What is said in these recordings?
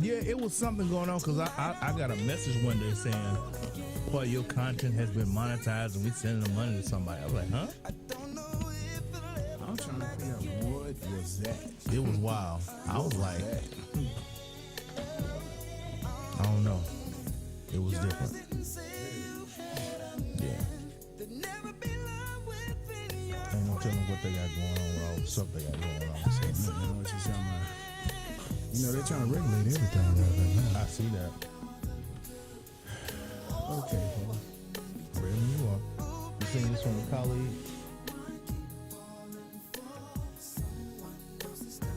Yeah, it was something going on because I got a message one day saying, "Well, your content has been monetized and we sending the money to somebody." I was like, "Huh?" I'm trying to figure out what was that. It was wild. I was like, I don't know. It was different. Yeah. Ain't no telling what they got going on with all the stuff they got going on. You know what you're talking about. You know, they're trying to regulate everything right now. I see that. Okay, well, Ready when you are. You seen this from a colleague?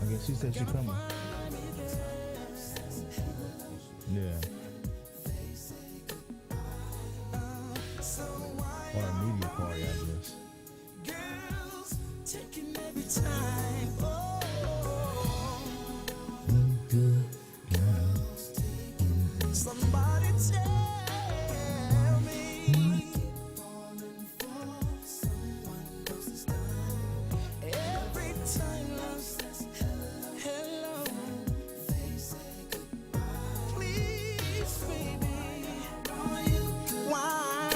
I guess she said she coming. Yeah. Or a media party, I guess. Somebody tell me every time love says hello, please, baby, why?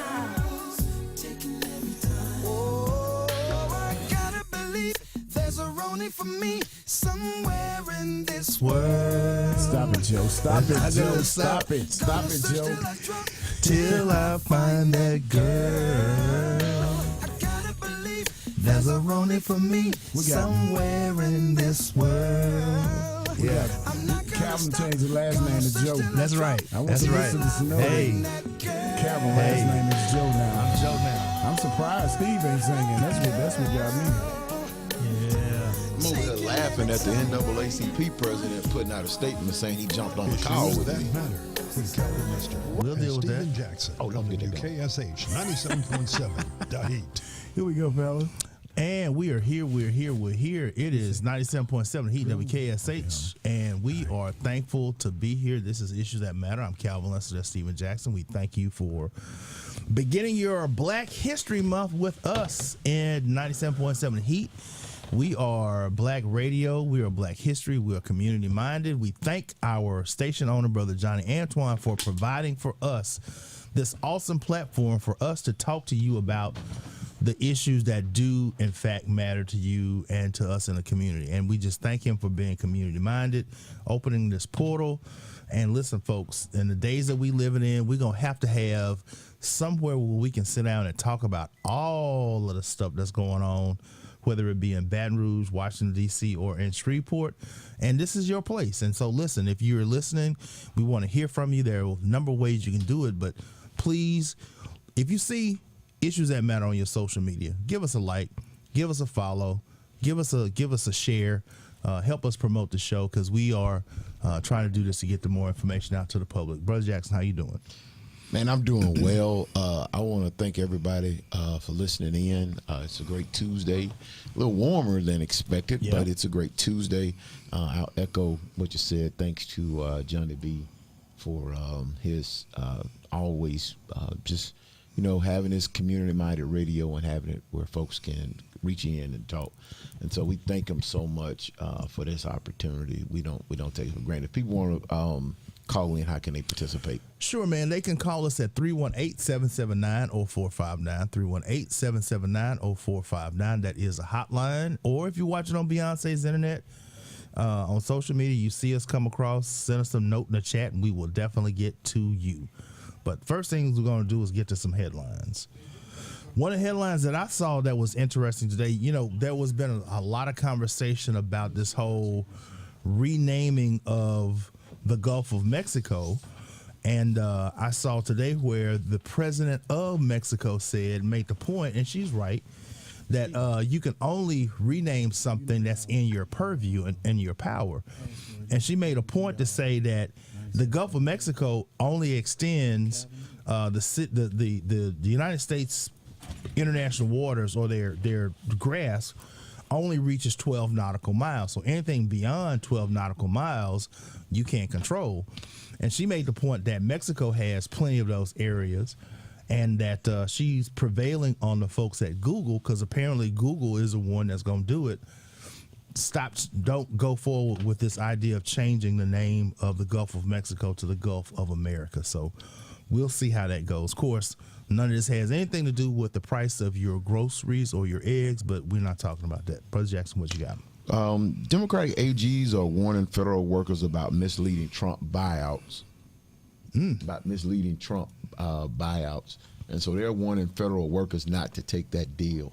Oh, I gotta believe there's a Ronnie for me somewhere in this world. stop it, Joe. Stop it, Joe. Stop it. Stop it, Joe. Till I find that girl. I gotta believe There's a Ronnie for me somewhere in this world. Yeah. Calvin changed his last name to Joe. That's right. I want That's to right. listen to know Hey, Calvin last name is Joe now. I'm Joe now. I'm surprised Steve ain't singing. That's what got me. Yeah. I'm over there laughing at the NAACP president putting out a statement saying he jumped on the call Issues with that me. matter with Calvin Lister We'll and deal with Stephen that. Jackson. Oh, don't get it going. WKSH 97.7 The Heat. Here we go, fellas. And we are here. We're here. It is 97.7 Heat WKSH, and we are thankful to be here. This is Issues That Matter. I'm Calvin Lester. That's Stephen Jackson. We thank you for beginning your Black History Month with us in 97.7 Heat. We are Black Radio. We are Black History. We are community minded. We thank our station owner, Brother Johnny Antoine, for providing for us this awesome platform for us to talk to you about the issues that do in fact matter to you and to us in the community. And we just thank him for being community minded, opening this portal. And listen, folks, in the days that we living in, we're going to have somewhere where we can sit down and talk about all of the stuff that's going on, whether it be in Baton Rouge, Washington, D.C., or in Shreveport. And this is your place. And so listen, if you're listening, we want to hear from you. There are a number of ways you can do it, but please, if you see Issues That Matter on your social media, give us a like, give us a follow, give us a share, help us promote the show, because we are trying to do this to get the more information out to the public. Brother Jackson, how you doing? Man, I'm doing well. I want to thank everybody for listening in. It's a great Tuesday, a little warmer than expected, but it's a great Tuesday. I'll echo what you said. Thanks to johhny B for his always just having this community-minded radio and having it where folks can reach in and talk. And so we thank him so much for this opportunity. We don't take it for granted. If people want to call in, how can they participate? Sure, man. They can call us at 318-779-0459, 318-779-0459. That is a hotline. Or if you're watching on Beyonce's internet, on social media, you see us come across, send us a note in the chat, and we will definitely get to you. But first things we're going to do is get to some headlines. One of the headlines that I saw that was interesting today, there was been a lot of conversation about this whole renaming of the Gulf of Mexico. And I saw today where the president of Mexico made the point, and she's right, that you can only rename something that's in your purview and your power. And she made a point to say that the Gulf of Mexico only extends the United States international waters, or their grass only reaches 12 nautical miles. So anything beyond 12 nautical miles, you can't control. And she made the point that Mexico has plenty of those areas, and that she's prevailing on the folks at Google, because apparently Google is the one that's going to do it, don't go forward with this idea of changing the name of the Gulf of Mexico to the Gulf of America. So we'll see how that goes. Of course, none of this has anything to do with the price of your groceries or your eggs, but we're not talking about that. Brother Jackson, what you got? Democratic AGs are warning federal workers about misleading Trump buyouts. About misleading Trump buyouts. And so they're warning federal workers not to take that deal.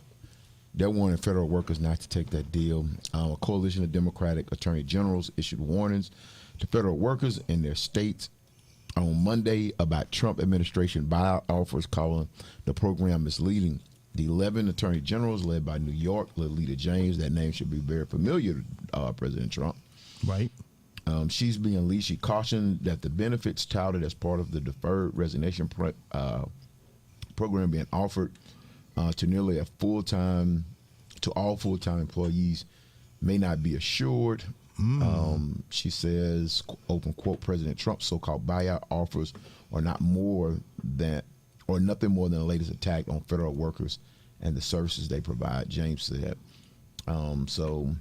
They're warning federal workers not to take that deal. A coalition of Democratic attorney generals issued warnings to federal workers in their states on Monday about Trump administration buyout offers, calling the program misleading. The 11 attorney generals, led by New York, Lolita James, that name should be very familiar to President Trump. Right. She's being lead. She cautioned that the benefits touted as part of the deferred resignation program being offered to nearly all full-time employees may not be assured. She says, open quote, President Trump's so-called buyout offers are nothing more than the latest attack on federal workers and the services they provide, James said. So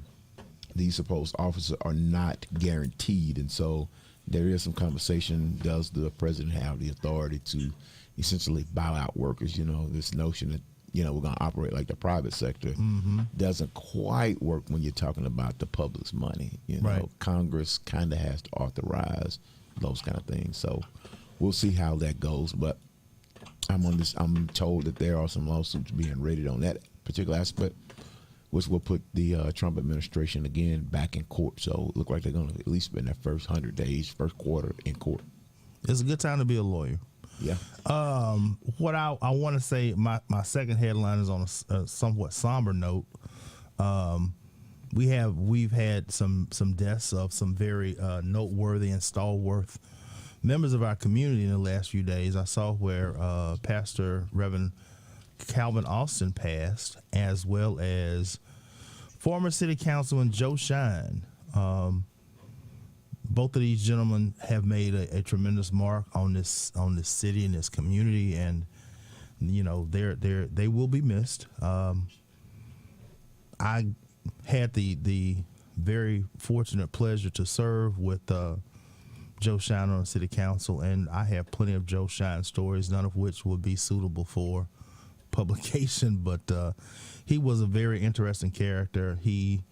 these supposed offers are not guaranteed. And so there is some conversation. Does the president have the authority to essentially buy out workers? You know, this notion that, you know, we're going to operate like the private sector doesn't quite work when you're talking about the public's money. You know, Right. Congress kind of has to authorize those kind of things. So we'll see how that goes. But I'm told that there are some lawsuits being rated on that particular aspect, which will put the Trump administration again back in court. So it looks like they're going to at least spend their first 100 days, first quarter in court. It's a good time to be a lawyer. Yeah. What I want to say, my second headline is on a somewhat somber note. We've had some deaths of some very noteworthy and stalwart members of our community in the last few days. I saw where Pastor Reverend Calvin Austin passed, as well as former city councilman johhny. Both of these gentlemen have made a tremendous mark on this city and this community, and you know they will be missed. I had the very fortunate pleasure to serve with johhny on the city council, and I have plenty of johhny stories, none of which would be suitable for publication, but he was a very interesting character. He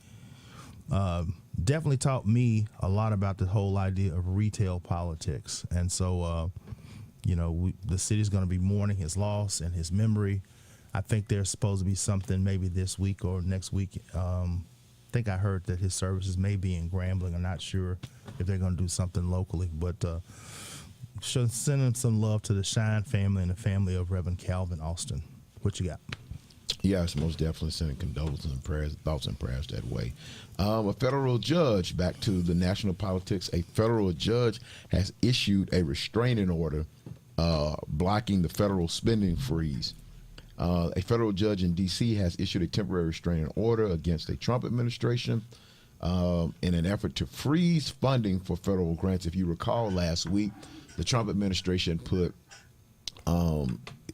definitely taught me a lot about the whole idea of retail politics, and so the city's going to be mourning his loss and his memory. I think there's supposed to be something maybe this week or next week. I think I heard that his services may be in Grambling. I'm not sure if they're going to do something locally, but should send him some love to the Shine family and the family of Reverend Calvin Austin. What you got? Yes, most definitely sending condolences and prayers, thoughts and prayers that way. A federal judge, back to the national politics, a federal judge has issued a restraining order blocking the federal spending freeze. A federal judge in D.C. has issued a temporary restraining order against the Trump administration in an effort to freeze funding for federal grants. If you recall last week, the Trump administration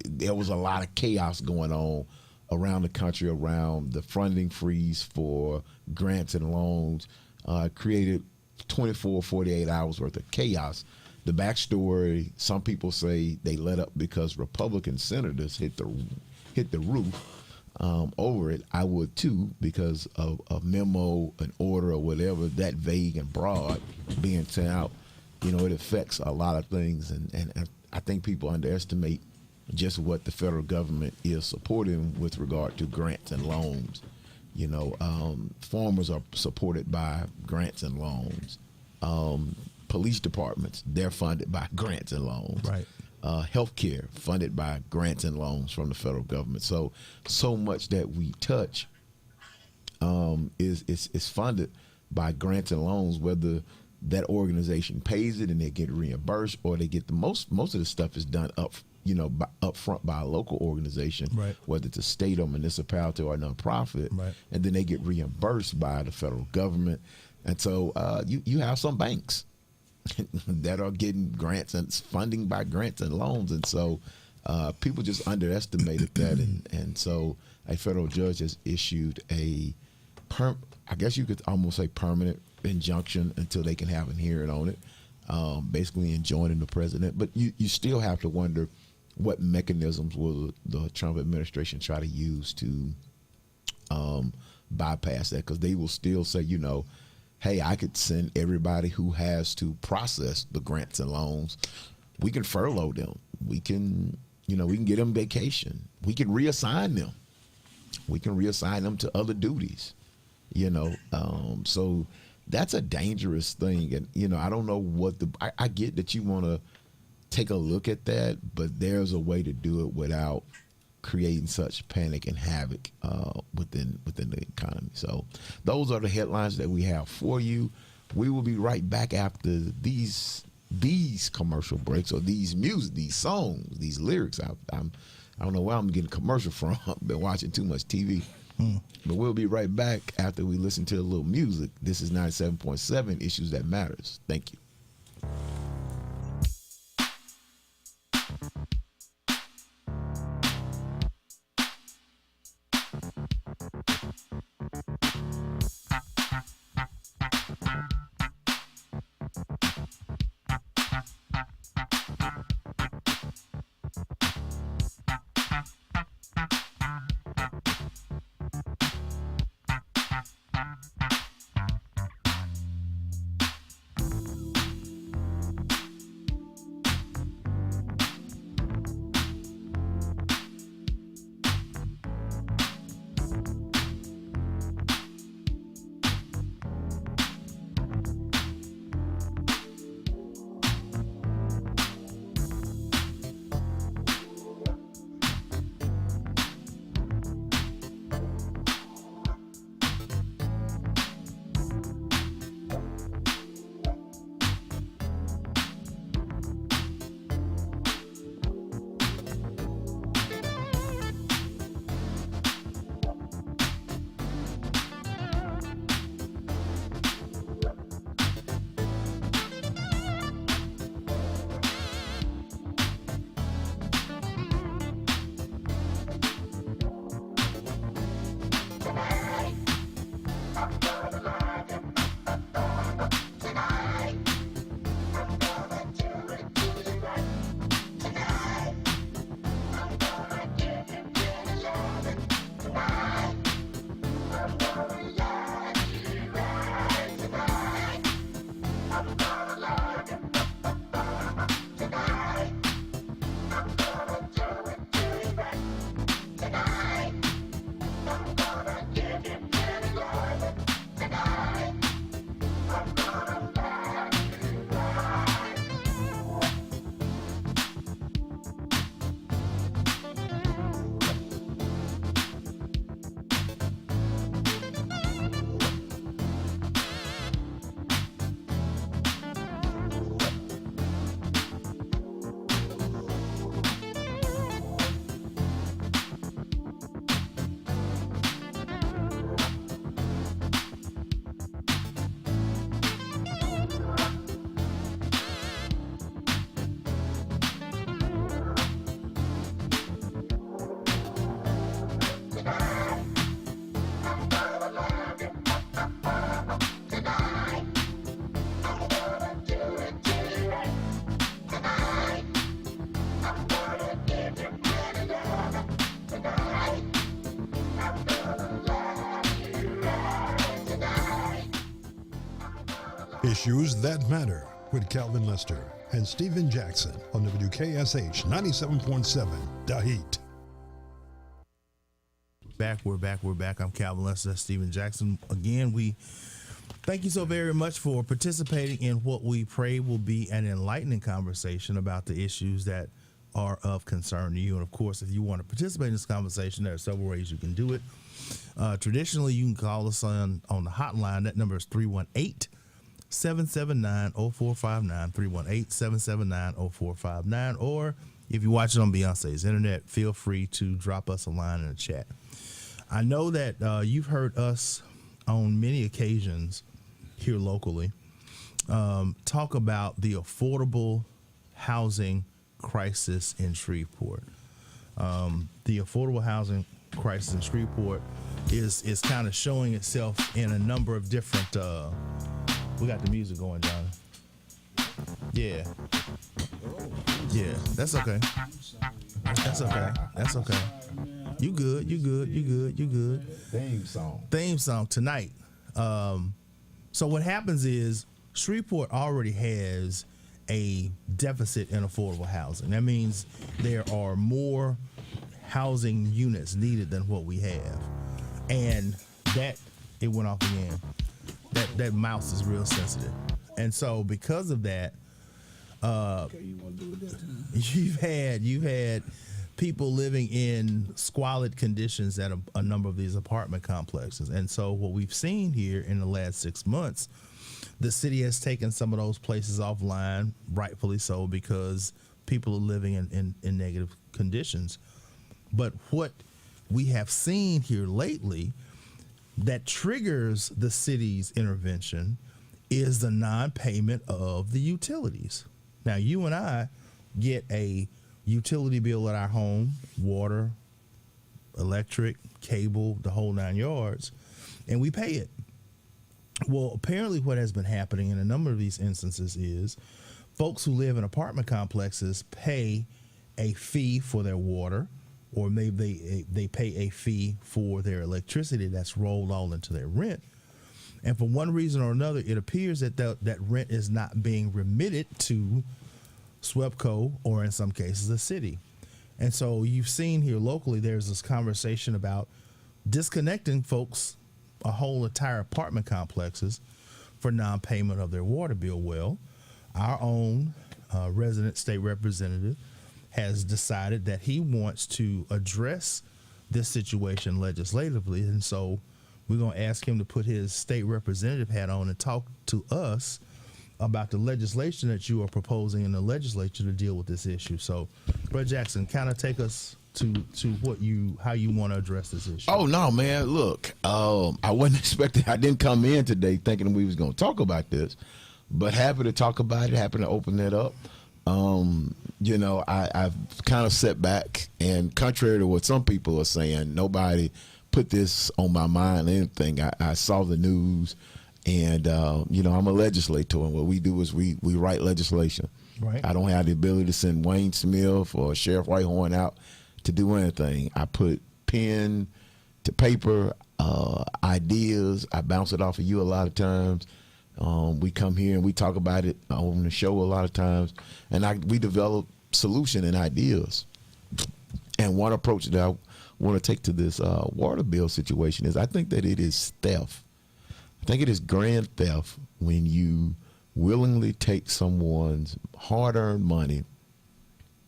there was a lot of chaos going on around the country around the funding freeze for grants and loans, created 48 hours worth of chaos. The backstory, some people say they let up because Republican senators hit the roof over it. I would too, because of a memo, an order, or whatever that vague and broad being sent out. You know, it affects a lot of things, and I think people underestimate just what the federal government is supporting with regard to grants and loans. You know, farmers are supported by grants and loans. Police departments, they're funded by grants and loans. Right. Healthcare funded by grants and loans from the federal government. So much that we touch is funded by grants and loans, whether that organization pays it and they get reimbursed, or they get the most of the stuff is done up front by a local organization, right, whether it's a state or municipality or a nonprofit, right, and then they get reimbursed by the federal government. And so you have some banks that are getting grants and funding by grants and loans, and so people just underestimated that, and so a federal judge has issued I guess you could almost say permanent injunction until they can have a hearing on it, basically enjoining the president. But you still have to wonder what mechanisms will the Trump administration try to use to bypass that, because they will still say, hey, I could send everybody who has to process the grants and loans. We can furlough them. We can, we can get them vacation. We can reassign them. We can reassign them to other duties, So that's a dangerous thing. And, I don't know what I get that you want to take a look at that, but there's a way to do it without creating such panic and havoc within the economy. So those are the headlines that we have for you. We will be right back after these commercial breaks, or these music, these songs, these lyrics. I don't know where I'm getting commercial from. I've been watching too much TV. But we'll be right back after we listen to a little music. This is 97.7 Issues That Matters. Thank you. Issues That Matter with Calvin Lester and Stephen Jackson on WKSH 97.7 The Heat. We're back. I'm Calvin Lester, that's Stephen Jackson. Again, we thank you so very much for participating in what we pray will be an enlightening conversation about the issues that are of concern to you. And of course, if you want to participate in this conversation, there are several ways you can do it. Traditionally, you can call us on the hotline. That number is 318-779-0459, 318-779-0459. Or if you watch it on Beyonce's internet, feel free to drop us a line in the chat. I know that you've heard us on many occasions here locally talk about the affordable housing crisis in Shreveport. The affordable housing crisis in Shreveport is kind of showing itself in a number of different. We got the music going, John. Yeah. Yeah, that's okay. That's okay. That's okay. You good. You good. You good. You good. Theme song tonight. So what happens is Shreveport already has a deficit in affordable housing. That means there are more housing units needed than what we have. And it went off again. That mouse is real sensitive. And so because of that, you've had people living in squalid conditions at a number of these apartment complexes. And so what we've seen here in the last 6 months, the city has taken some of those places offline, rightfully so, because people are living in negative conditions. But what we have seen here lately that triggers the city's intervention is the non-payment of the utilities. Now, you and I get a utility bill at our home, water, electric, cable, the whole 9 yards, and we pay it. Well, apparently what has been happening in a number of these instances is folks who live in apartment complexes pay a fee for their water, or maybe they pay a fee for their electricity that's rolled all into their rent. And for one reason or another, it appears that that rent is not being remitted to SWEPCO or in some cases the city. And so you've seen here locally, there's this conversation about disconnecting folks, a whole entire apartment complexes, for non-payment of their water bill. Well, our own resident state representative has decided that he wants to address this situation legislatively. And so we're going to ask him to put his state representative hat on and talk to us about the legislation that you are proposing in the legislature to deal with this issue. So, Brother Jackson, kind of take us to how you want to address this issue. Oh no, man! Look, I wasn't expecting. I didn't come in today thinking we was going to talk about this, but happy to talk about it. Happy to open that up. I've kind of set back, and contrary to what some people are saying, nobody put this on my mind or anything. I saw the news, and I'm a legislator, and what we do is we write legislation. Right. I don't have the ability to send Wayne Smith or Sheriff Whitehorn out to do anything. I put pen to paper, ideas. I bounce it off of you a lot of times. We come here and we talk about it on the show a lot of times, and we develop solution and ideas. And one approach that I want to take to this water bill situation is I think that it is theft. I think it is grand theft when you willingly take someone's hard-earned money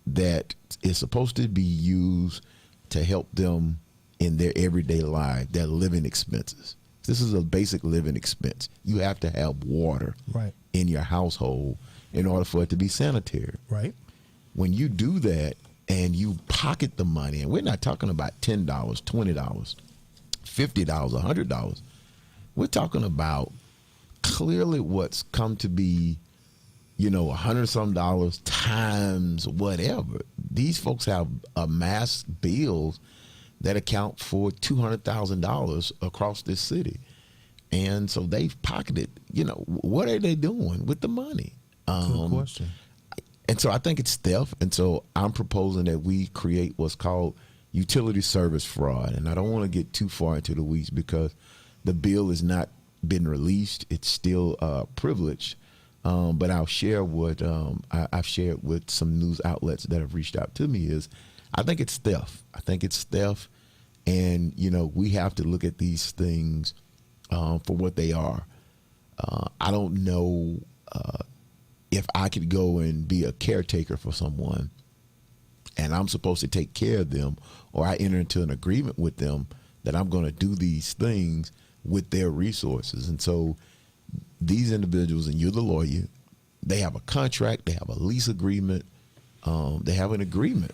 that is supposed to be used to help them in their everyday life, their living expenses. This is a basic living expense. You have to have water in your household in order for it to be sanitary. Right. When you do that and you pocket the money, and we're not talking about $10, $20, $50, $100. We're talking about clearly what's come to be, $100 times whatever. These folks have amassed bills that account for $200,000 across this city. And so they've pocketed, what are they doing with the money? Good question. And so I think it's theft. And so I'm proposing that we create what's called utility service fraud. And I don't want to get too far into the weeds because the bill has not been released. It's still privileged. But I'll share what I've shared with some news outlets that have reached out to me is I think it's theft. I think it's theft. And, we have to look at these things for what they are. I don't know if I could go and be a caretaker for someone and I'm supposed to take care of them, or I enter into an agreement with them that I'm going to do these things with their resources. And so these individuals, and you're the lawyer, they have a contract, they have a lease agreement, they have an agreement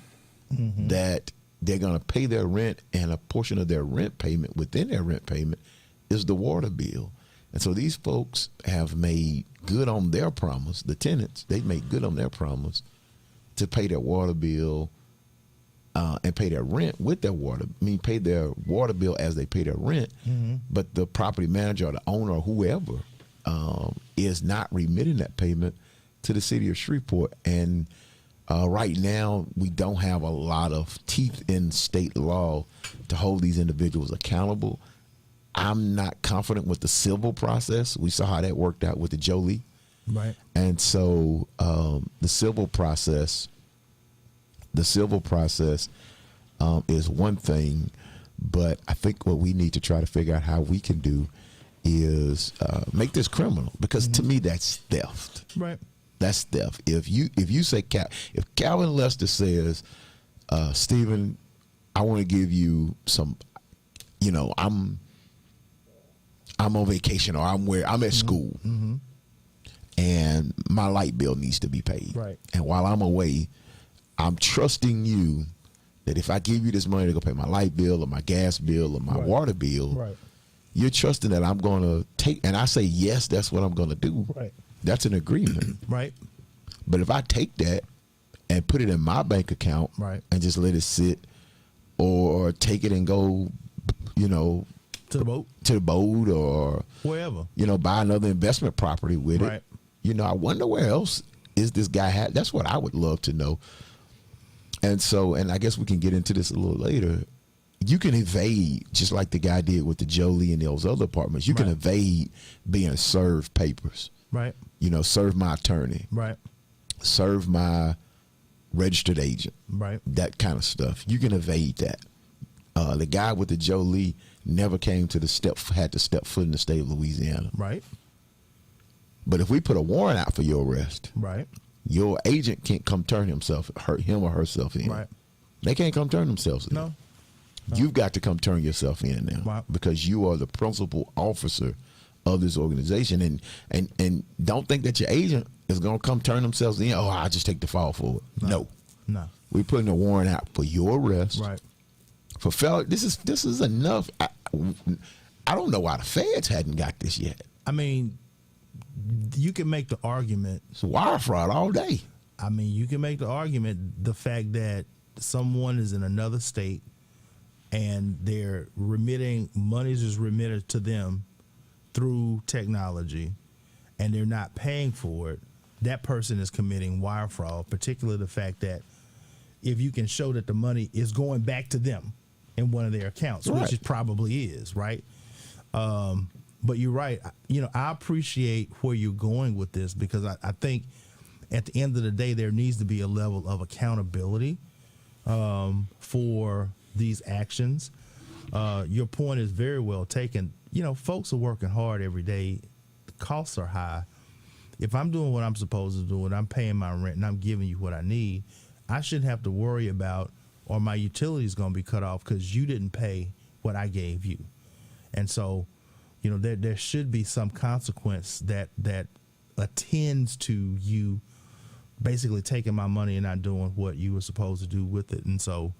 that they're going to pay their rent, and a portion of their rent payment within their rent payment is the water bill. And so these folks have made good on their promise, the tenants, they've made good on their promise to pay their water bill and pay their rent with their water. I mean, pay their water bill as they pay their rent. But the property manager or the owner or whoever is not remitting that payment to the city of Shreveport. And right now, we don't have a lot of teeth in state law to hold these individuals accountable. I'm not confident with the civil process. We saw how that worked out with the johhny. Right. And so the civil process is one thing, but I think what we need to try to figure out how we can do is make this criminal, because to me that's theft. Right. That's theft. If you say if Calvin Lester says, Stephen, I want to give you some, I'm on vacation or I'm at school. And my light bill needs to be paid. Right. And while I'm away, I'm trusting you that if I give you this money to go pay my light bill or my gas bill or my water bill, Right. you're trusting that I'm going to take, and I say, yes, that's what I'm going to do. Right. That's an agreement. Right. But if I take that and put it in my bank account Right. and just let it sit, or take it and go, To the boat. to the boat, or Wherever. buy another investment property with Right. it. I wonder where else is this guy that's what I would love to know. And so, and I guess we can get into this a little later. You can evade, just like the guy did with the johhny and those other apartments. You can Right. evade being served papers. Right. Serve my attorney, Right. serve my registered agent, Right. that kind of stuff. You can evade that. The guy with the johhny never had to step foot in the state of Louisiana. Right. But if we put a warrant out for your arrest, Right. your agent can't come turn him or herself in. Right. They can't come turn themselves in. No. You've got to come turn yourself in now, Right. because you are the principal officer of this organization. And don't think that your agent is going to come turn themselves in. Oh, I'll just take the fall for it. No. No. We're putting a warrant out for your arrest. Right. For this is enough. I don't know why the feds hadn't got this yet. I mean, you can make the argument. It's wire fraud all day. I mean, you can make the argument, the fact that someone is in another state and they're monies is remitted to them through technology, and they're not paying for it. That person is committing wire fraud, particularly the fact that if you can show that the money is going back to them in one of their accounts, Right. which it probably is, right? But you're right. I appreciate where you're going with this, because I think at the end of the day, there needs to be a level of accountability for these actions. Your point is very well taken. Folks are working hard every day. The costs are high. If I'm doing what I'm supposed to do and I'm paying my rent and I'm giving you what I need, I shouldn't have to worry about, or my utilities going to be cut off because you didn't pay what I gave you. And so, there should be some consequence that attends to you basically taking my money and not doing what you were supposed to do with it. And so,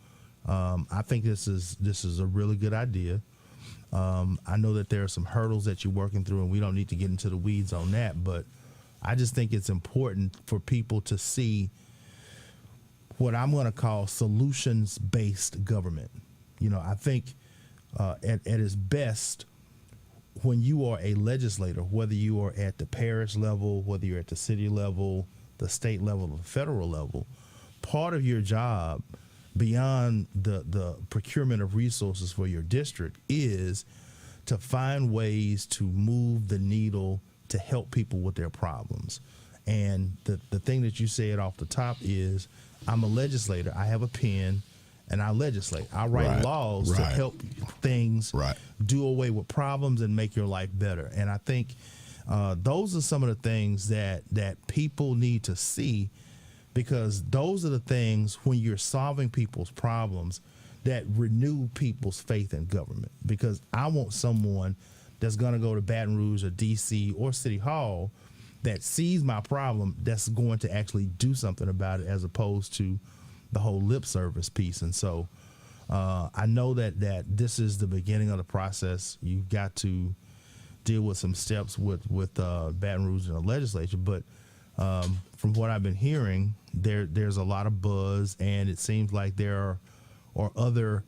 I think this is a really good idea. I know that there are some hurdles that you're working through, and we don't need to get into the weeds on that, but I just think it's important for people to see what I'm going to call solutions-based government. I think at its best, when you are a legislator, whether you are at the parish level, whether you're at the city level, the state level, or the federal level, part of your job beyond the procurement of resources for your district is to find ways to move the needle to help people with their problems. And the thing that you said off the top is, I'm a legislator. I have a pen and I legislate. I write laws to help things do away with problems and make your life better. And I think those are some of the things that people need to see, because those are the things, when you're solving people's problems, that renew people's faith in government. Because I want someone that's going to go to Baton Rouge or D.C. or City Hall that sees my problem, that's going to actually do something about it, as opposed to the whole lip service piece. And so I know that this is the beginning of the process. You've got to deal with some steps with Baton Rouge and the legislature. But from what I've been hearing, there's a lot of buzz, and it seems like there are or other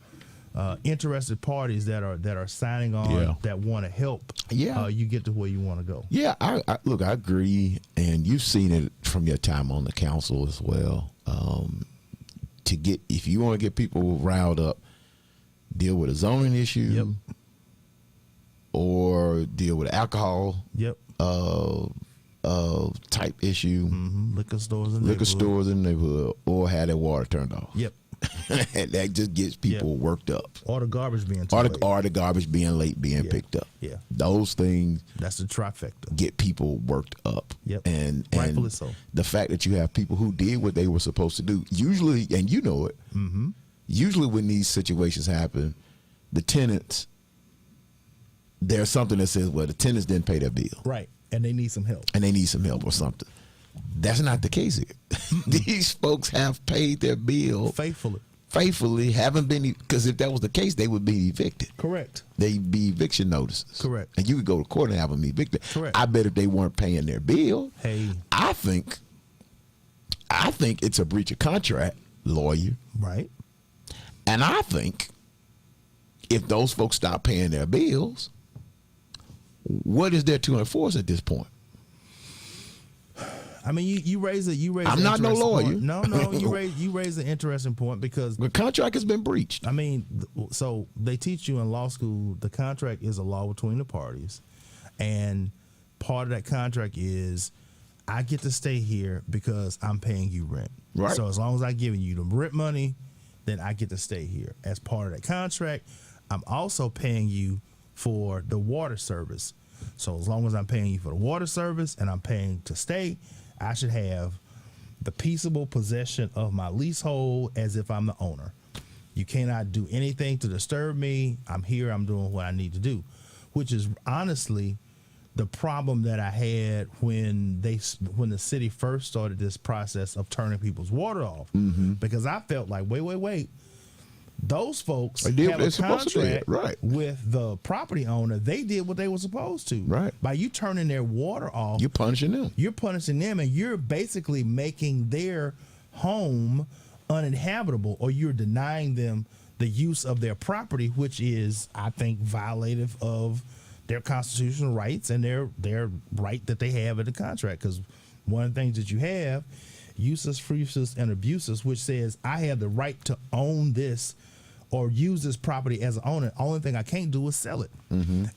interested parties that are signing on that want to help, you get to where you want to go. Yeah, I look, I agree, and you've seen it from your time on the council as well. If you want to get people riled up, deal with a zoning issue, or deal with alcohol, type issue, liquor stores in the neighborhood, or have their water turned off. And that just gets people worked up. Or the garbage being or the garbage being late, being picked up. Yeah, those things. That's the trifecta. Get people worked up. And rightfully so. The fact that you have people who did what they were supposed to do, usually, and you know it. Usually, when these situations happen, the tenants, there's something that says, "Well, the tenants didn't pay their bill." Right, and they need some help. Or something. That's not the case here. These folks have paid their bill faithfully, haven't been, because if that was the case, they would be evicted. Correct. They'd be eviction notices. Correct. And you could go to court and have them evicted. Correct. I bet if they weren't paying their bill, I think it's a breach of contract, lawyer. Right. And I think if those folks stop paying their bills, what is there to enforce at this point? I mean, you raise it. I'm not no lawyer. Point. No, you raise an interesting point because the contract has been breached. I mean, so they teach you in law school the contract is a law between the parties, and part of that contract is I get to stay here because I'm paying you rent. Right. So as long as I'm giving you the rent money, then I get to stay here. As part of that contract, I'm also paying you for the water service. So as long as I'm paying you for the water service and I'm paying to stay, I should have the peaceable possession of my leasehold as if I'm the owner. You cannot do anything to disturb me. I'm here. I'm doing what I need to do, which is honestly the problem that I had when the city first started this process of turning people's water off, because I felt like, wait. Those folks have a contract with the property owner. They did what they were supposed to. Right. By you turning their water off, you're punishing them. You're punishing them, and you're basically making their home uninhabitable, or you're denying them the use of their property, which is, I think, violative of their constitutional rights and their right that they have in the contract. Because one of the things that you have, uses, fruitus, and abuses, which says I have the right to own this or use this property as an owner. Only thing I can't do is sell it.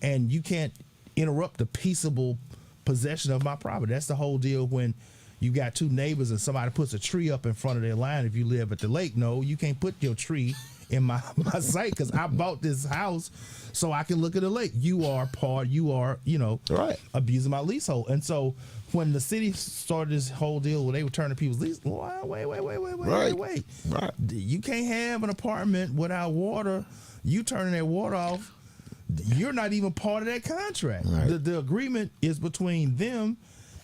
And you can't interrupt the peaceable possession of my property. That's the whole deal when you got two neighbors and somebody puts a tree up in front of their line. If you live at the lake, no, you can't put your tree in my site because I bought this house so I can look at the lake. You are, abusing my leasehold. And so when the city started this whole deal where they were turning people's lease, wait. Right. You can't have an apartment without water. You turning that water off, you're not even part of that contract. Right. The agreement is between them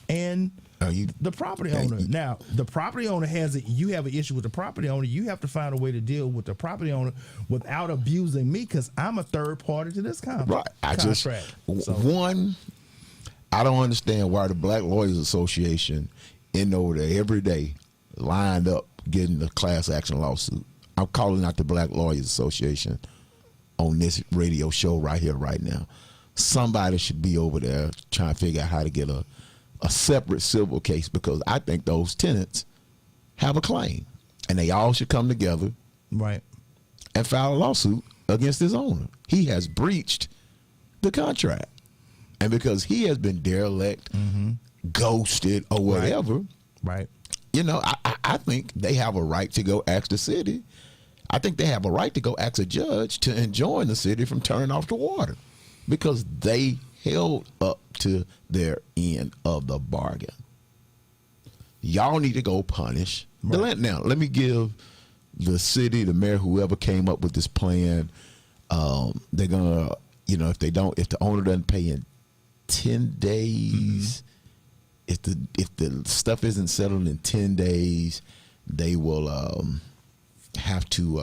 and the property owner. Now, the property owner you have an issue with the property owner. You have to find a way to deal with the property owner without abusing me because I'm a third party to this contract. Right. I don't understand why the Black Lawyers Association in over there every day lined up getting the class action lawsuit. I'm calling out the Black Lawyers Association on this radio show right here, right now. Somebody should be over there trying to figure out how to get a separate civil case, because I think those tenants have a claim and they all should come together, right, and file a lawsuit against his owner. He has breached the contract. And because he has been derelict, ghosted, or whatever, right. I think they have a right to go ask the city. I think they have a right to go ask a judge to enjoin the city from turning off the water because they held up to their end of the bargain. Y'all need to go punish the land. Now, let me give the city, the mayor, whoever came up with this plan, they're gonna, if the owner doesn't pay in 10 days, if the stuff isn't settled in 10 days, they will have to,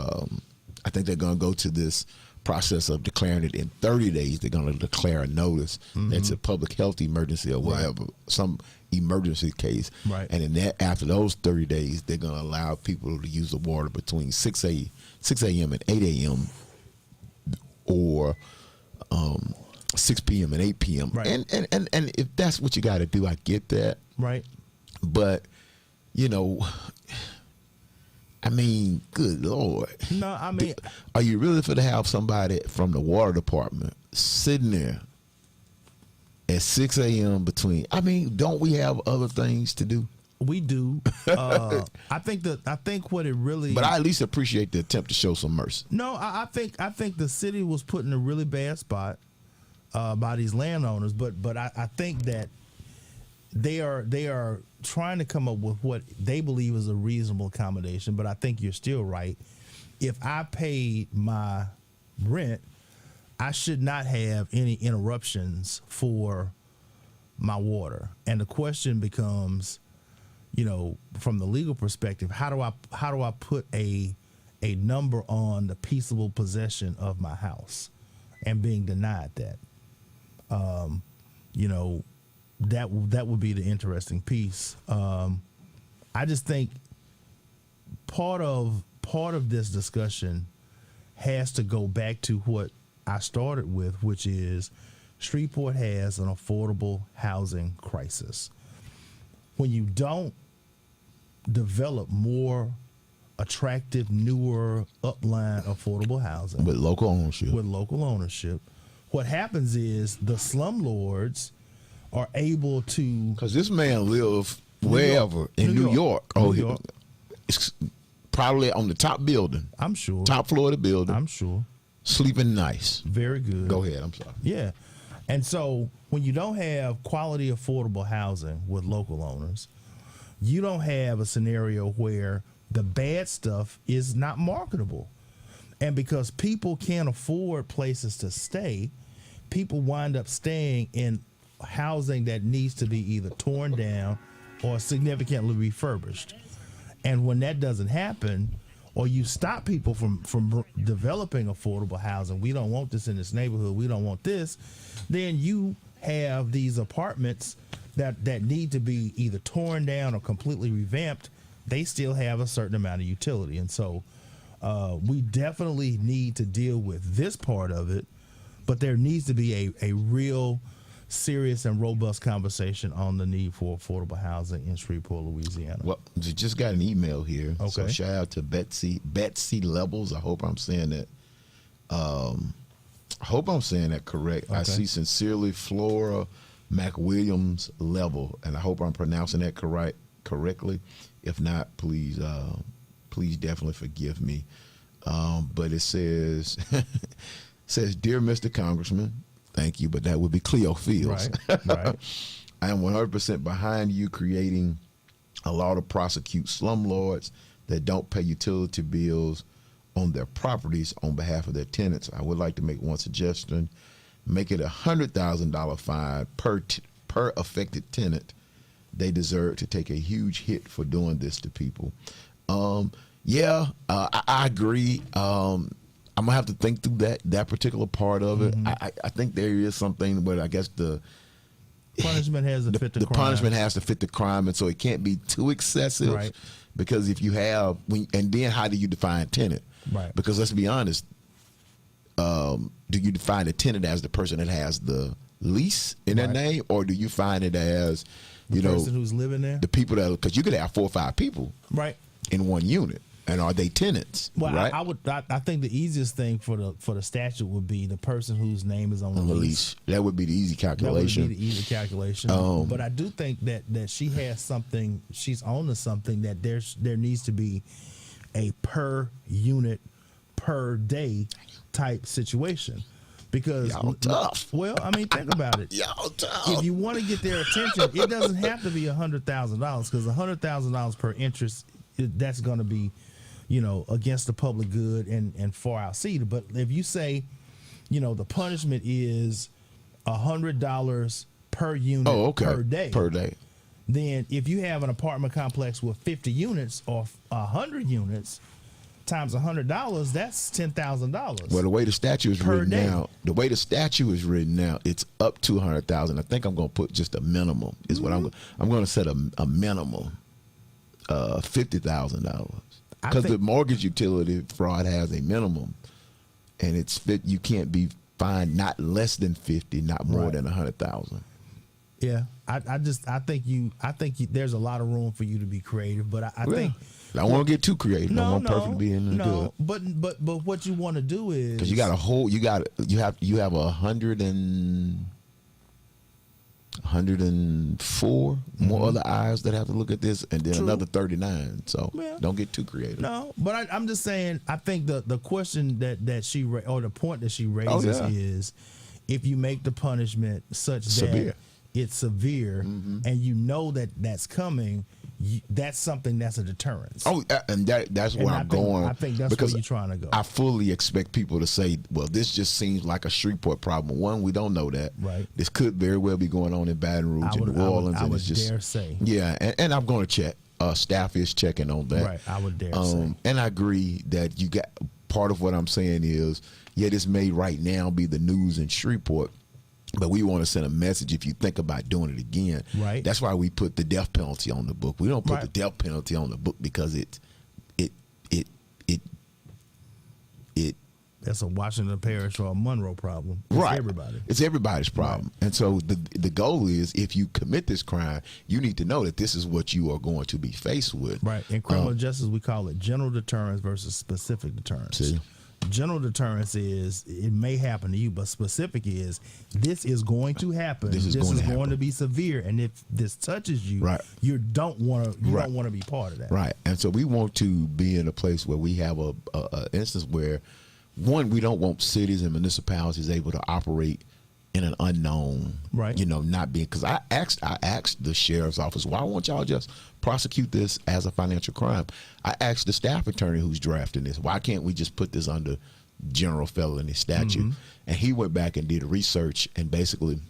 I think they're going to go to this process of declaring it in 30 days. They're going to declare a notice that's a public health emergency or whatever, some emergency case. Right. And then after those 30 days, they're going to allow people to use the water between 6 a.m. and 8 a.m. or 6 p.m. and 8 p.m. Right. And if that's what you got to do, I get that. Right. But, you know, I mean, good Lord. No, I mean, Are you really for to have somebody from the water department sitting there at 6 a.m. between? I mean, don't we have other things to do? we do. I think what it really. But I at least appreciate the attempt to show some mercy. No, I think the city was put in a really bad spot by these landowners. But I think that they are trying to come up with what they believe is a reasonable accommodation. But I think you're still right. If I paid my rent, I should not have any interruptions for my water. And the question becomes, from the legal perspective, how do I put a number on the peaceable possession of my house and being denied that? That would be the interesting piece. I just think part of this discussion has to go back to what I started with, which is Shreveport has an affordable housing crisis. When you don't develop more attractive, newer, upline affordable housing With local ownership, what happens is the slumlords are able to. Because this man live wherever in New York. New York. It's probably on the top building. I'm sure. Top floor of the building. I'm sure. Sleeping nice. Very good. Go ahead. I'm sorry. Yeah. And so when you don't have quality affordable housing with local owners, you don't have a scenario where the bad stuff is not marketable. And because people can't afford places to stay, people wind up staying in housing that needs to be either torn down or significantly refurbished. And when that doesn't happen, or you stop people from developing affordable housing, we don't want this in this neighborhood, we don't want this, then you have these apartments that need to be either torn down or completely revamped. They still have a certain amount of utility. And so we definitely need to deal with this part of it, but there needs to be a real serious and robust conversation on the need for affordable housing in Shreveport, Louisiana. Well, we just got an email here. Okay. So shout out to Betsy Levels. I hope I'm saying that. Correct. Okay. I see sincerely Flora McWilliams Level, and I hope I'm pronouncing that correctly. If not, please definitely forgive me. But it says Dear Mr. Congressman, thank you, but that would be Cleo Fields. Right. I am 100% behind you creating a law to prosecute slumlords that don't pay utility bills on their properties on behalf of their tenants. I would like to make one suggestion. Make it $100,000 fine per affected tenant. They deserve to take a huge hit for doing this to people. I agree. I'm gonna have to think through that particular part of it. I think there is something, but I guess the Punishment has to fit the crime. punishment has to fit the crime, and so it can't be too excessive. Right. Because if you have, and then how do you define tenant? Right. Because let's be honest, do you define a tenant as the person that has the lease in their Right. name, or do you find it as The person who's living there. the people that, because you could have 4 or 5 people Right. in one unit, and are they tenants? Well, right? I think the easiest thing for the statute would be the person whose name is on the On the lease. lease. That would be the easy That would calculation. be the easy calculation. But I do think that she has something. She's on to something that there needs to be a per unit per day type situation. Because Y'all tough. Well, I mean, think about it. Y'all tough. If you want to get their attention, it doesn't have to be $100,000 because $100,000 per interest, that's going to be, against the public good and far outseated. But if you say, the punishment is $100 per unit per day. Per day. Then if you have an apartment complex with 50 units or 100 units, times $100, that's $10,000. Well, the way the statute is Per written day. now, it's up to 100,000. I think I'm going to put just a minimum. Is what I'm going to set a minimum, $50,000, because the mortgage utility fraud has a minimum, and you can't be fined not less than 50, not more than 100,000. Yeah, I think there's a lot of room for you to be creative, but I think. I don't want to get too creative. I want perfect to be in the good. But what you want to do is, because you have 104 more other eyes that have to look at this, and then another 39. So don't get too creative. No, but I'm just saying. I think the question that she or the point that she raises is, if you make the punishment such that it's severe, and you know that's coming. That's something that's a deterrence. Oh, and that's where I'm going. I think that's where you're trying to go. I fully expect people to say, well, this just seems like a Shreveport problem. One, we don't know that. Right. This could very well be going on in Baton Rouge and New Orleans. I would it's just, dare say. Yeah, and I'm going to check. Staff is checking on that. Right, I would dare say. And I agree that you got part of what I'm saying is, this may right now be the news in Shreveport, but we want to send a message if you think about doing it again. Right. That's why we put the death penalty on the book. We don't put the death penalty on the book because it that's a Washington Parish or a Monroe problem. It's everybody. It's everybody's problem. And so the goal is, if you commit this crime, you need to know that this is what you are going to be faced with. Right. In criminal justice, we call it general deterrence versus specific deterrence. See? General deterrence is it may happen to you, but specific is this is going to happen. This is going to be severe, and if this touches you, you don't want to be part of that. Right. And so we want to be in a place where we have a instance where, one, we don't want cities and municipalities able to operate in an unknown, not being, because I asked the sheriff's office, why won't y'all just prosecute this as a financial crime? I asked the staff attorney who's drafting this, why can't we just put this under general felony statute? And he went back and did research, and basically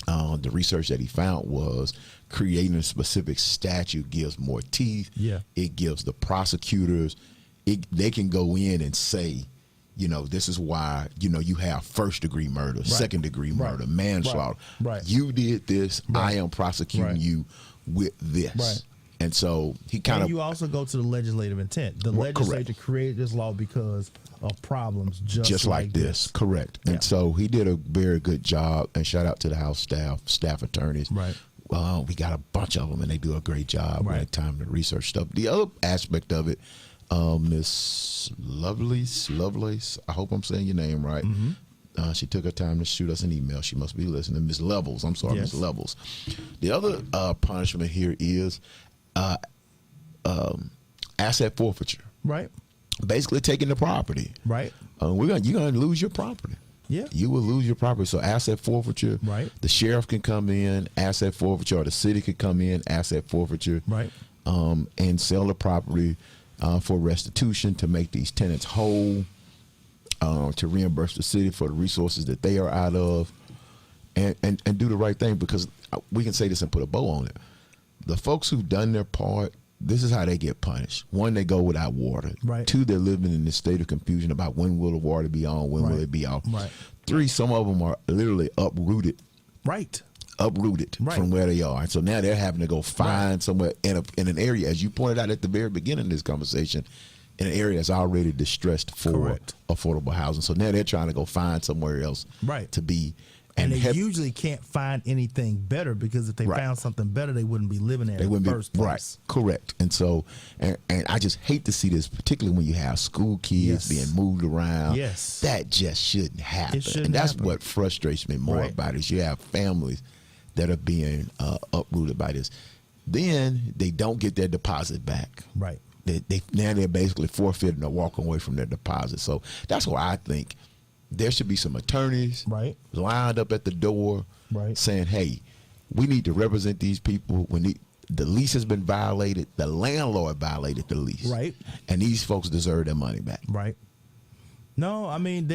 the research that he found was creating a specific statute gives more teeth. It gives the prosecutors, they can go in and say, this is why, you have first-degree murder, second-degree murder, manslaughter. You did this. I am prosecuting you with this. And so he kind of. You also go to the legislative intent. The legislature created this law because of problems just like this. Correct. And so he did a very good job. And shout out to the House staff attorneys. Right. We got a bunch of them, and they do a great job when it's time to research stuff. The other aspect of it, Miss Lovelace, I hope I'm saying your name right. She took her time to shoot us an email. She must be listening. Miss Levels. I'm sorry, Miss Levels. The other punishment here is asset forfeiture. Right. Basically taking the property. Right. You're gonna lose your property. Yeah. You will lose your property. So asset forfeiture. Right. The sheriff can come in, asset forfeiture, or the city can come in, asset forfeiture. Right. And sell the property for restitution to make these tenants whole, to reimburse the city for the resources that they are out of, and do the right thing, because we can say this and put a bow on it. The folks who've done their part, this is how they get punished. One, they go without water. Right. Two, they're living in this state of confusion about when will the water be on, when will it be off. Right. Three, some of them are literally uprooted. Right. Uprooted from where they are. And so now they're having to go find somewhere in an area, as you pointed out at the very beginning of this conversation, in an area that's already distressed for affordable housing. So now they're trying to go find somewhere else to be. And they usually can't find anything better, because if they found something better, they wouldn't be living there in the first place. Right, correct. And so, and I just hate to see this, particularly when you have school kids being moved around. Yes. That just shouldn't happen. And that's what frustrates me more about it, is you have families that are being uprooted by this. Then they don't get their deposit back. Right. Now they're basically forfeiting or walking away from their deposit. So that's why I think there should be some attorneys lined up at the door saying, hey, we need to represent these people. The lease has been violated. The landlord violated the lease. Right. And these folks deserve their money back. Right. No, I mean,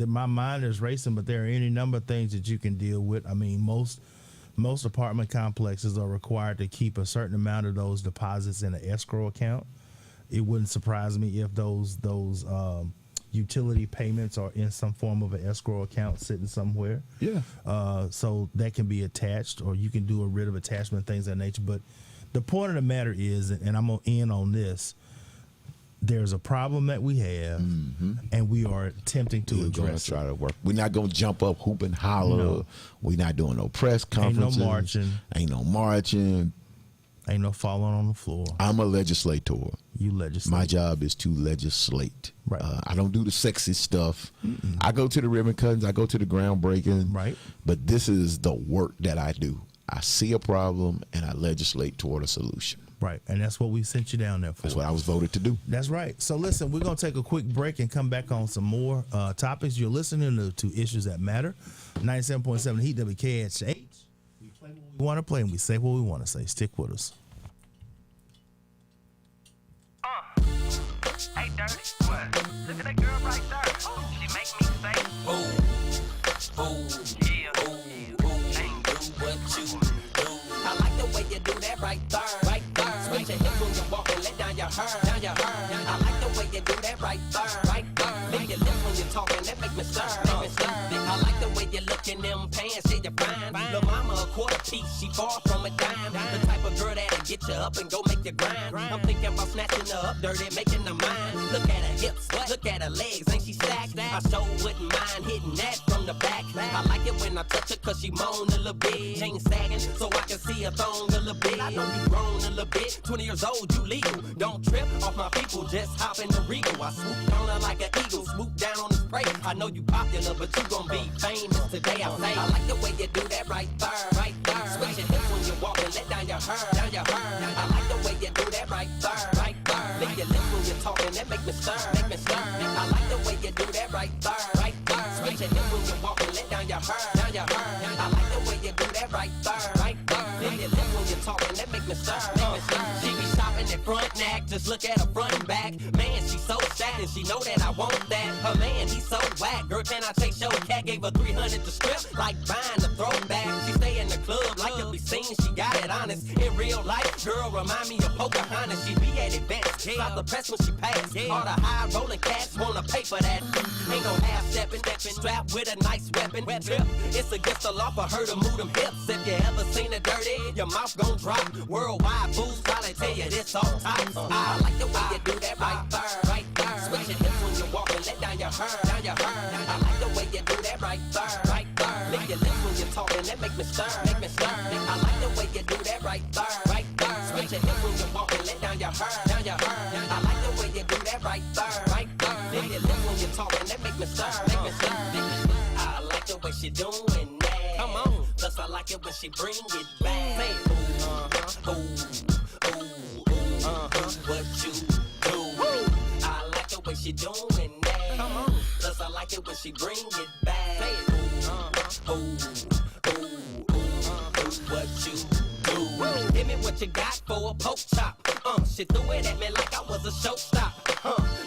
my mind is racing, but there are any number of things that you can deal with. I mean, most apartment complexes are required to keep a certain amount of those deposits in an escrow account. it wouldn't surprise me if those utility payments are in some form of an escrow account sitting somewhere. Yeah. So that can be attached, or you can do a writ of attachment, things of that nature. But the point of the matter is, and I'm going to end on this, there's a problem that we have, and we are attempting to We're going address to try it. to work. We're not going to jump up, hoop and holler. No. We're not doing no press conferences. Ain't no marching. Ain't no marching. Ain't no falling on the floor. I'm a legislator. You legislate. My job is to legislate. Right. I don't do the sexy stuff. I go to the ribbon cuttings. I go to the groundbreaking. Right. But this is the work that I do. I see a problem and I legislate toward a solution. Right, and that's what we sent you down there for. That's what I was voted to do. That's right. So listen, we're going to take a quick break and come back on some more topics. You're listening to Issues That Matter, 97.7 Heat WKHH. We play what we want to play and we say what we want to say. Stick with us. Hey, dirty, what? Look at that girl right there. She make me say, yeah, ain't do what you do. I like the way you do that right there, right there. Switch your hips when you walk and let down your hair, down your hair. I like the way you do that right there, right there. Lick your lips when you're talking, that make me stir, make me stir. I like the way you look in them pants, yeah, you're fine. Lil' mama a quarter piece, she far from a dime. The type of girl that'll get you up and go make you grind. I'm thinking about snatching her up dirty, making her mine. Look at her hips, look at her legs, ain't she stacked? I sure wouldn't mind hitting that from the back. I like it when I touch her cause she moan a little bit. Chain sagging so I can see her thong a little bit. I know you grown a little bit, 20 years old, you legal. Don't trip off my people, just hop in the Regal. I swoop on her like an eagle, swoop down on the spray. I know you popular, but you gon' be famous today. I say, I like the way you do that right there, right there. Switch your hips when you walk and let down your hair, down your hair. I like the way you do that right there, right there. Lick your lips when you're talking, that make me stir, make me stir. I like the way you do that right there, right there. Switch your hips when you walk and let down your hair, down your hair. I like the way you do that right there, right there. Lick your lips when you're talking, that make me stir, make me stir. She be shopping at front neck, just look at her front and back. Man, she so sad and she know that I want that. Her man, he so whack. Girl, can I take show? Cat gave her 300 to strip, like buying a throwback. She stay in the club, like to be seen. She got it honest. In real life, girl, remind me of Pocahontas. She be at events, stop the press when she pass. All the high rolling cats wanna pay for that. Ain't no half stepping, strapped with a nice weapon. Trip, it's against the law for her to move them hips. If you ever seen her dirty, your mouth gon' drop. Worldwide fools probably tell you this all time. I like the way you do that right there, right there. Switch your hips when you walk and let down your hair, down your hair. I like the way you do that right there, right there. Lick your lips when you're talking, that make me stir, make me stir. I like the way you do that right there, right there. Switch your hips when you walk and let down your hair, down your hair. I like the way you do that right there, right there. Lick your lips when you're talking, that make me stir, make me stir, make me stir. I like the way she doing that. Come on, plus I like it when she bring it back. Say, ooh, what you do? I like the way she doing that. Come on, plus I like it when she bring it back. Say, what you do? Give me what you got for a poke chop. She threw it at me like I was a showstop.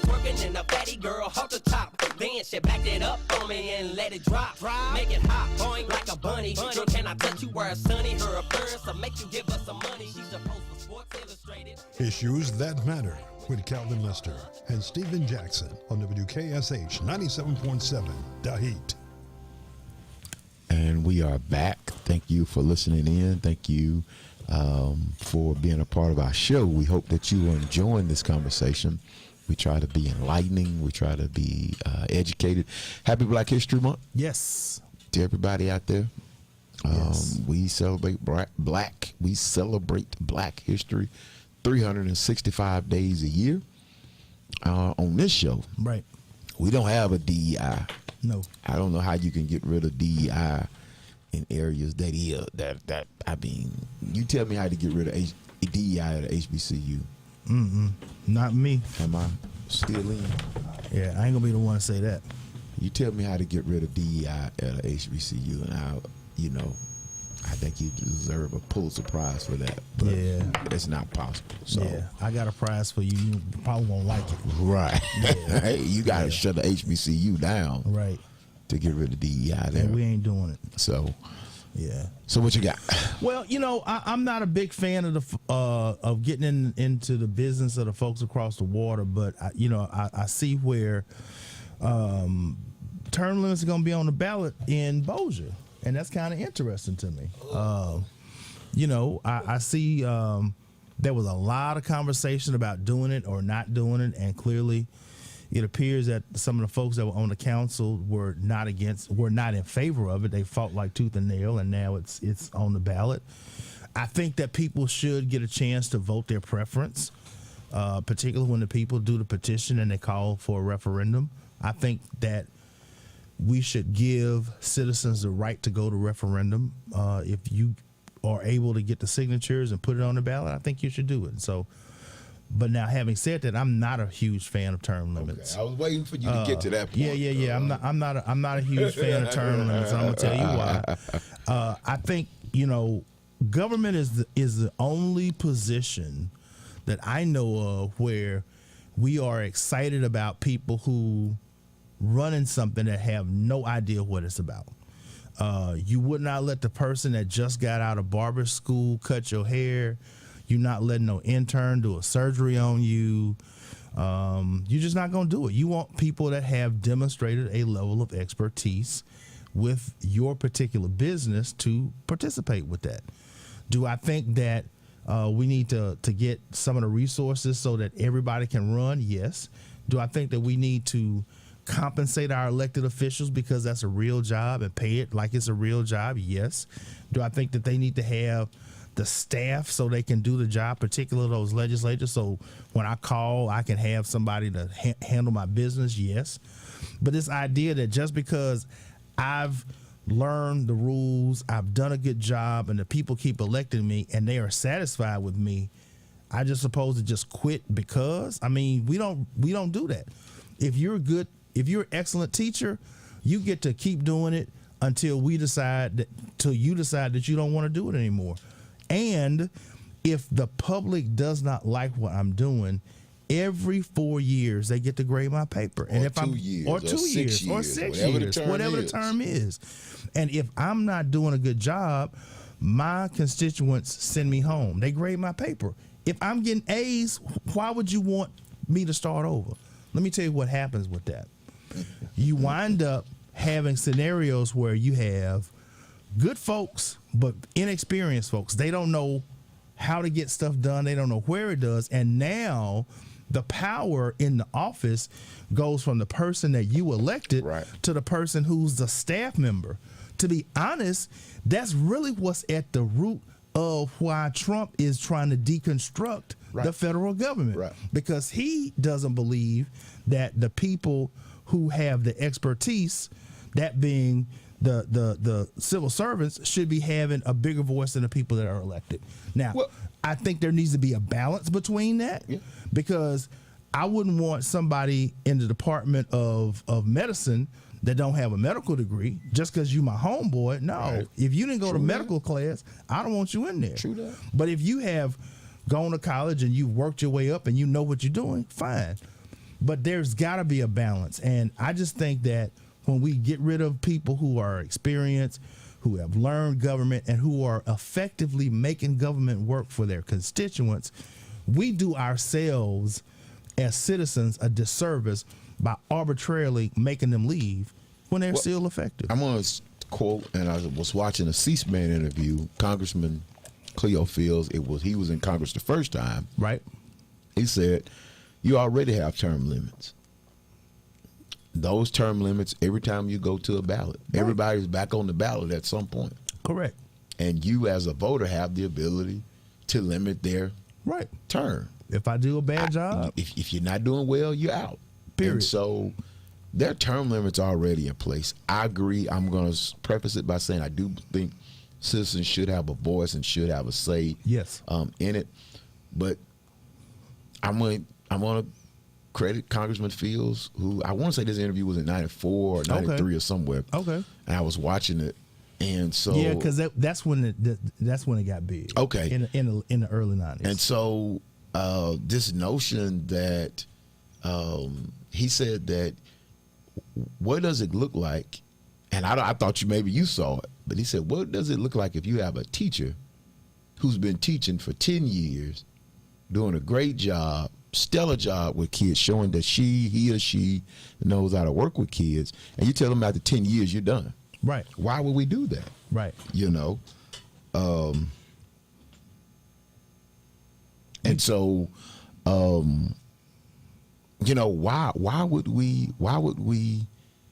Twerking in a fatty girl, hold the top. Then she backed it up on me and let it drop. Make it hot, boing like a bunny. Girl, can I touch you where it's sunny? Her appearance will make you give us some money. She's supposed for Sports Illustrated. Issues That Matter with Calvin Lester and Stephen Jackson on WKSH 97.7 The Heat. And we are back. Thank you for listening in. Thank you for being a part of our show. We hope that you are enjoying this conversation. We try to be enlightening. We try to be educated. Happy Black History Month. Yes. To everybody out there. Yes. We celebrate We celebrate Black history 365 days a year. On this show, Right. we don't have a DEI. No. I don't know how you can get rid of DEI in areas that I mean, you tell me how to get rid of DEI at a HBCU. Not me. Am I still in? Yeah, I ain't gonna be the one to say that. You tell me how to get rid of DEI at a HBCU, and I think you deserve a Pulitzer Prize for that. But Yeah. it's not possible. So Yeah, I got a prize for you. You probably won't like it. right, Yeah. hey, you got to Yeah. shut the HBCU down Right. to get rid of DEI there. And we ain't doing it. So Yeah. So what you got? Well, I'm not a big fan of of getting into the business of the folks across the water, but I see where term limits are going to be on the ballot in Bossier, and that's kind of interesting to me. I see there was a lot of conversation about doing it or not doing it, and clearly it appears that some of the folks that were on the council were not in favor of it. They fought like tooth and nail, and now it's on the ballot. I think that people should get a chance to vote their preference, particularly when the people do the petition and they call for a referendum. I think that we should give citizens the right to go to referendum. If you are able to get the signatures and put it on the ballot, I think you should do it. So, but now, having said that, I'm not a huge fan of term limits. Okay. I was waiting for you to get to that point. Yeah. I'm not a huge fan of term limits. I'm gonna tell you why. I think government is the only position that I know of where we are excited about people who running something that have no idea what it's about. You would not let the person that just got out of barber school cut your hair. You're not letting no intern do a surgery on you. You're just not going to do it. You want people that have demonstrated a level of expertise with your particular business to participate with that. Do I think that we need to get some of the resources so that everybody can run? Yes. Do I think that we need to compensate our elected officials because that's a real job and pay it like it's a real job? Yes. Do I think that they need to have the staff so they can do the job, particularly those legislators, so when I call, I can have somebody to handle my business? Yes. But this idea that just because I've learned the rules, I've done a good job, and the people keep electing me and they are satisfied with me, I just supposed to just quit because? I mean, we don't do that. If you're an excellent teacher, you get to keep doing it until you decide that you don't want to do it anymore. And if the public does not like what I'm doing, every 4 years they get to grade my paper. And if 2 years, or 2 years, or 6 years, whatever the term is. And if I'm not doing a good job, my constituents send me home. They grade my paper. If I'm getting A's, why would you want me to start over? Let me tell you what happens with that. You wind up having scenarios where you have good folks, but inexperienced folks. They don't know how to get stuff done. They don't know where it does. And now the power in the office goes from the person that you elected to the person who's the staff member. To be honest, that's really what's at the root of why Trump is trying to deconstruct the federal government, because he doesn't believe that the people who have the expertise, that being the civil servants, should be having a bigger voice than the people that are elected. Now, I think there needs to be a balance between that, because I wouldn't want somebody in the Department of Medicine that don't have a medical degree just because you my homeboy. No, if you didn't go to medical class, I don't want you in there. True that. But if you have gone to college and you've worked your way up and you know what you're doing, fine. But there's got to be a balance. And I just think that when we get rid of people who are experienced, who have learned government, and who are effectively making government work for their constituents, we do ourselves as citizens a disservice by arbitrarily making them leave when they're still effective. I'm going to quote, and I was watching a C-SPAN interview, Congressman Cleo Fields. He was in Congress the first time. Right. He said, you already have term limits. Those term limits, every time you go to a ballot, everybody's back on the ballot at some point. Correct. And you as a voter have the ability to limit their term. If I do a bad job. If you're not doing well, you're out. Period. And so their term limits are already in place. I agree. I'm going to preface it by saying I do think citizens should have a voice and should have a say in it. But I'm going to credit Congressman Fields, who I want to say this interview was in 94 or 93 or somewhere. Okay. And I was watching it. And so because that's when it got big. Okay. In the early 90s. And so this notion that he said that what does it look like? And I thought maybe you saw it, But he said, what does it look like if you have a teacher who's been teaching for 10 years, doing a great job, stellar job with kids, showing that he or she knows how to work with kids, and you tell them after 10 years you're done. Right. Why would we do that? Right. You know? And so, you know, why would we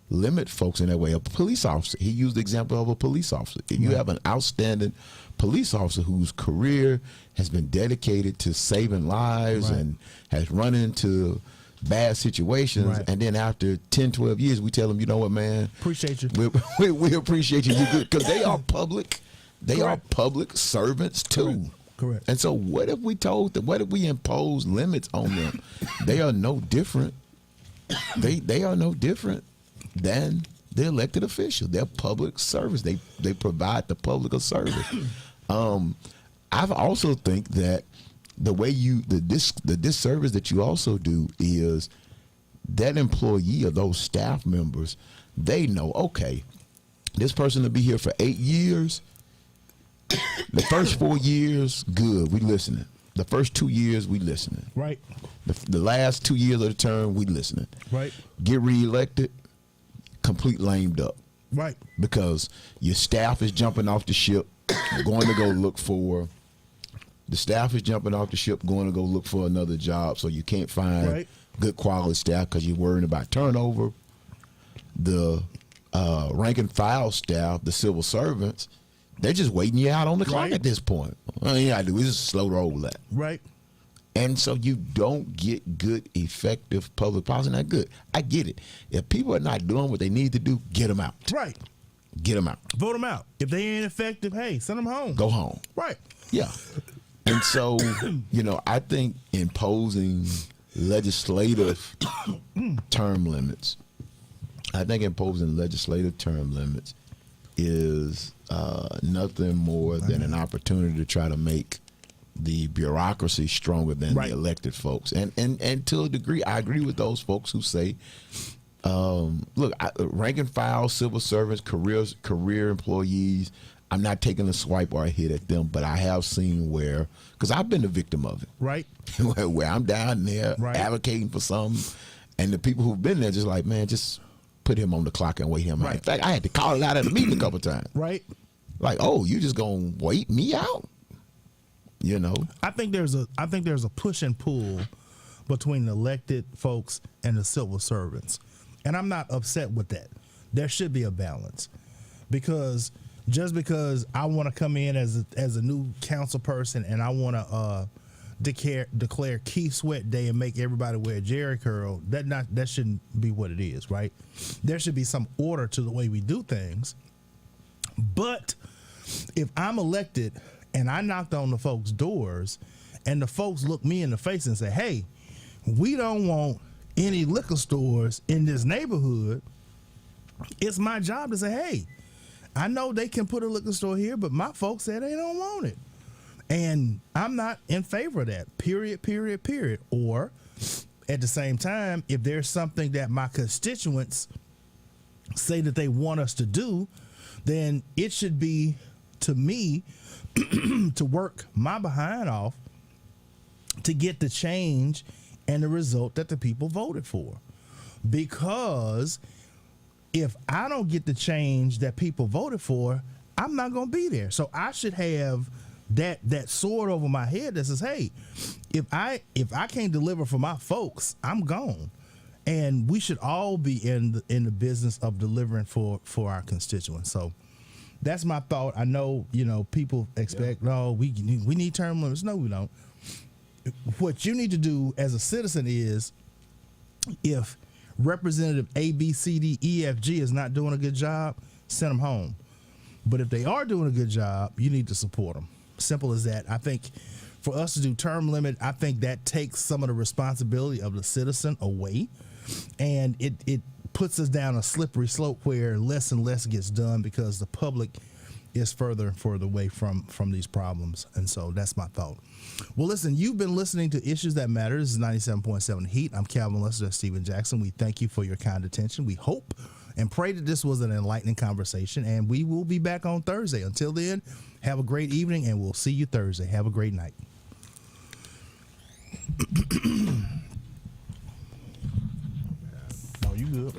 limit folks in that way? A police officer, he used the example of a police officer. If you have an outstanding police officer whose career has been dedicated to saving lives and has run into bad situations, and then after 10, 12 years, we tell them, you know what, man? Appreciate you. We appreciate you. You're good. Because they are public. They are public servants, too. Correct. And so what if we told them, what if we impose limits on them? They are no different. They are no different than the elected official. They're public service. They provide the public a service. I also think that the way the disservice that you also do is that employee or those staff members, they know, okay, this person will be here for 8 years. The first 4 years, good, we listening. The first 2 years, we listening. Right. The last 2 years of the term, we listening. Right. Get reelected, complete lamed up. Right. Because your staff is jumping off the ship, going to go look for. The staff is jumping off the ship, going to go look for another job, so you can't find good quality staff because you're worrying about turnover. The rank and file staff, the civil servants, they're just waiting you out on the clock at this point. All you gotta do is just slow roll that. Right. And so you don't get good, effective public policy. Not good. I get it. If people are not doing what they need to do, get them out. Right. Get them out. Vote them out. If they ain't effective, hey, send them home. Go home. Right. Yeah. And so, you know, I think imposing legislative term limits, is nothing more than an opportunity to try to make the bureaucracy stronger than the elected folks. And to a degree, I agree with those folks who say, look, rank and file, civil servants, career employees, I'm not taking a swipe or a hit at them, but I have seen where, because I've been the victim of it. Right. where I'm down there advocating for something, and the people who've been there just like, man, just put him on the clock and wait him out. In fact, I had to call it out at the meeting a couple times. Right. Like, oh, you just gonna wait me out? You know? I think there's a push and pull between the elected folks and the civil servants. And I'm not upset with that. There should be a balance. Because just because I want to come in as a new council person and I want to declare Keith Sweat Day and make everybody wear a Jerry curl, that shouldn't be what it is, right? There should be some order to the way we do things. But if I'm elected and I knocked on the folks' doors and the folks look me in the face and say, hey, we don't want any liquor stores in this neighborhood, it's my job to say, hey, I know they can put a liquor store here, but my folks said they don't want it. And I'm not in favor of that, period. Or at the same time, if there's something that my constituents say that they want us to do, then it should be to me to work my behind off to get the change and the result that the people voted for. Because if I don't get the change that people voted for, I'm not going to be there. So I should have that sword over my head that says, hey, if I can't deliver for my folks, I'm gone. And we should all be in the business of delivering for our constituents. So that's my thought. I know, people expect, we need term limits. No, we don't. What you need to do as a citizen is, if Representative A, B, C, D, E, F, G is not doing a good job, send them home. But if they are doing a good job, you need to support them. Simple as that. I think for us to do term limit, I think that takes some of the responsibility of the citizen away. And it puts us down a slippery slope where less and less gets done because the public is further and further away from these problems. And so that's my thought. Well, listen, you've been listening to Issues That Matter. This is 97.7 Heat. I'm Calvin Lester. That's Steven Jackson. We thank you for your kind attention. We hope and pray that this was an enlightening conversation. And we will be back on Thursday. Until then, have a great evening, and we'll see you Thursday. Have a great night. No, you good.